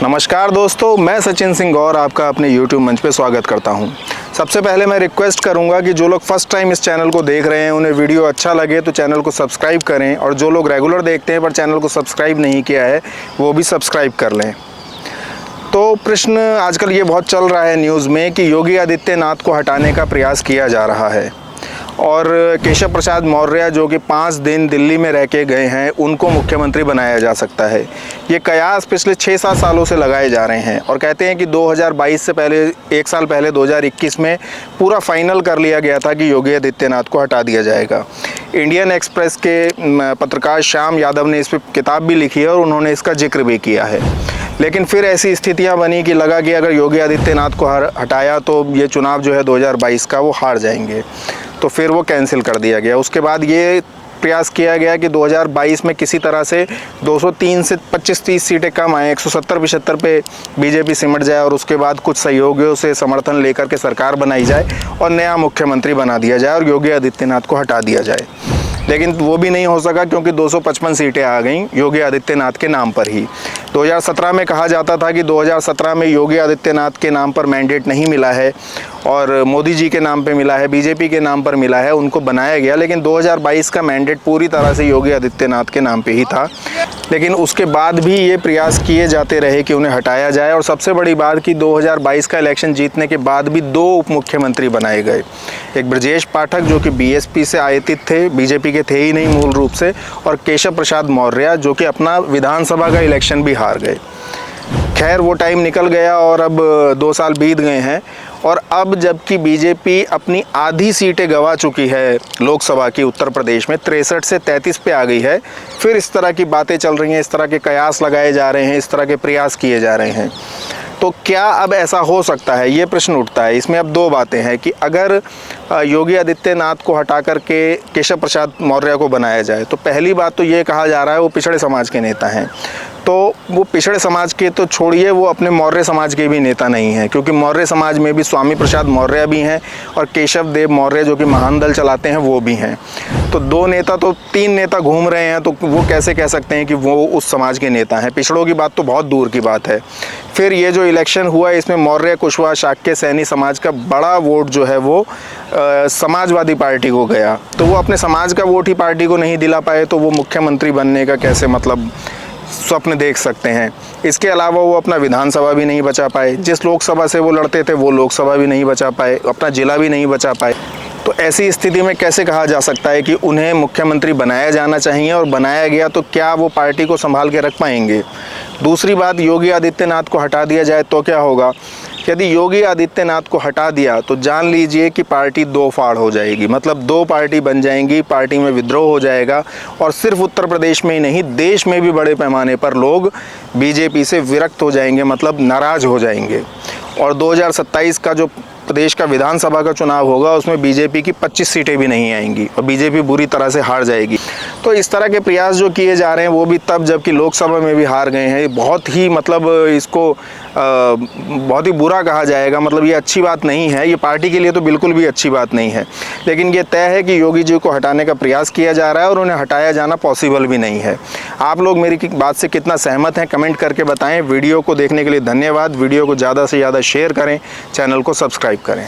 नमस्कार दोस्तों, मैं सचिन सिंह गौर आपका अपने YouTube मंच पे स्वागत करता हूं। सबसे पहले मैं रिक्वेस्ट करूंगा कि जो लोग फर्स्ट टाइम इस चैनल को देख रहे हैं उन्हें वीडियो अच्छा लगे तो चैनल को सब्सक्राइब करें, और जो लोग रेगुलर देखते हैं पर चैनल को सब्सक्राइब नहीं किया है वो भी सब्सक्राइब कर लें। तो प्रश्न आजकल ये बहुत चल रहा है न्यूज़ में कि योगी आदित्यनाथ को हटाने का प्रयास किया जा रहा है, और केशव प्रसाद मौर्य जो कि 5 दिन दिल्ली में रह के गए हैं उनको मुख्यमंत्री बनाया जा सकता है। ये कयास पिछले 6-7 सालों से लगाए जा रहे हैं, और कहते हैं कि 2022 से पहले 1 साल पहले 2021 में पूरा फाइनल कर लिया गया था कि योगी आदित्यनाथ को हटा दिया जाएगा। इंडियन एक्सप्रेस के पत्रकार श्याम यादव ने इस पर किताब भी लिखी है और उन्होंने इसका जिक्र भी किया है। लेकिन फिर ऐसी स्थितियां बनी कि लगा कि अगर योगी आदित्यनाथ को हटाया तो ये चुनाव जो है 2022 का वो हार जाएंगे, तो फिर वो कैंसिल कर दिया गया। उसके बाद ये प्रयास किया गया कि 2022 में किसी तरह से 203 से 25-30 सीटें कम आए, 170-75 पे बीजेपी सिमट जाए, और उसके बाद कुछ सहयोगियों से समर्थन लेकर के सरकार बनाई जाए और नया मुख्यमंत्री बना दिया जाए और योगी आदित्यनाथ को हटा दिया जाए। लेकिन वो भी नहीं हो सका क्योंकि 255 सीटें आ गईं योगी आदित्यनाथ के नाम पर ही। 2017 में कहा जाता था कि 2017 में योगी आदित्यनाथ के नाम पर मैंडेट नहीं मिला है और मोदी जी के नाम पे मिला है, बीजेपी के नाम पर मिला है, उनको बनाया गया। लेकिन 2022 का मैंडेट पूरी तरह से योगी आदित्यनाथ के नाम पे ही था। लेकिन उसके बाद भी ये प्रयास किए जाते रहे कि उन्हें हटाया जाए, और सबसे बड़ी बात कि 2022 का इलेक्शन जीतने के बाद भी 2 उप मुख्यमंत्री बनाए गए। एक ब्रजेश पाठक जो कि बीएसपी से आयतित थे, बीजेपी के थे ही नहीं मूल रूप से, और केशव प्रसाद मौर्य जो कि अपना विधानसभा का इलेक्शन भी हार गए। खैर वो टाइम निकल गया और अब 2 साल बीत गए हैं, और अब जबकि बीजेपी अपनी आधी सीटें गंवा चुकी है लोकसभा की उत्तर प्रदेश में, 63 से 33 पे आ गई है, फिर इस तरह की बातें चल रही हैं, इस तरह के कयास लगाए जा रहे हैं, इस तरह के प्रयास किए जा रहे हैं। तो क्या अब ऐसा हो सकता है, ये प्रश्न उठता है। इसमें अब 2 बातें हैं कि अगर योगी आदित्यनाथ को हटा करके केशव प्रसाद मौर्य को बनाया जाए तो पहली बात तो ये कहा जा रहा है वो पिछड़े समाज के नेता हैं। तो वो पिछड़े समाज के तो छोड़िए, वो अपने मौर्य समाज के भी नेता नहीं हैं, क्योंकि मौर्य समाज में भी स्वामी प्रसाद मौर्य भी हैं और केशव देव मौर्य जो कि महान दल चलाते हैं वो भी हैं। तो 2 नेता तो 3 नेता घूम रहे हैं, तो वो कैसे कह सकते हैं कि वो उस समाज के नेता हैं। पिछड़ों की बात तो बहुत दूर की बात है। फिर ये जो इलेक्शन हुआ इसमें मौर्य, कुशवाहा, शाक्य, सैनी समाज का बड़ा वोट जो है वो समाजवादी पार्टी को गया। तो वो अपने समाज का वोट ही पार्टी को नहीं दिला पाए, तो वो मुख्यमंत्री बनने का कैसे मतलब स्वप्न देख सकते हैं। इसके अलावा वो अपना विधानसभा भी नहीं बचा पाए, जिस लोकसभा से वो लड़ते थे वो लोकसभा भी नहीं बचा पाए, अपना जिला भी नहीं बचा पाए। तो ऐसी स्थिति में कैसे कहा जा सकता है कि उन्हें मुख्यमंत्री बनाया जाना चाहिए, और बनाया गया तो क्या वो पार्टी को संभाल के रख पाएंगे। दूसरी बात, योगी आदित्यनाथ को हटा दिया जाए तो क्या होगा। यदि योगी आदित्यनाथ को हटा दिया तो जान लीजिए कि पार्टी 2 फाड़ हो जाएगी, मतलब 2 पार्टी बन जाएंगी, पार्टी में विद्रोह हो जाएगा, और सिर्फ उत्तर प्रदेश में ही नहीं देश में भी बड़े पैमाने पर लोग बीजेपी से विरक्त हो जाएंगे, मतलब नाराज़ हो जाएंगे। और 2027 का जो प्रदेश का विधानसभा का चुनाव होगा उसमें बीजेपी की 25 सीटें भी नहीं आएंगी और बीजेपी बुरी तरह से हार जाएगी। तो इस तरह के प्रयास जो किए जा रहे हैं वो भी तब जबकि लोकसभा में भी हार गए हैं। बहुत ही मतलब इसको बहुत ही बुरा कहा जाएगा, मतलब ये अच्छी बात नहीं है, ये पार्टी के लिए तो बिल्कुल भी अच्छी बात नहीं है। लेकिन ये तय है कि योगी जी को हटाने का प्रयास किया जा रहा है और उन्हें हटाया जाना पॉसिबल भी नहीं है। आप लोग मेरी बात से कितना सहमत हैं कमेंट करके बताएं। वीडियो को देखने के लिए धन्यवाद। वीडियो को ज़्यादा से ज़्यादा शेयर करें, चैनल को सब्सक्राइब करें।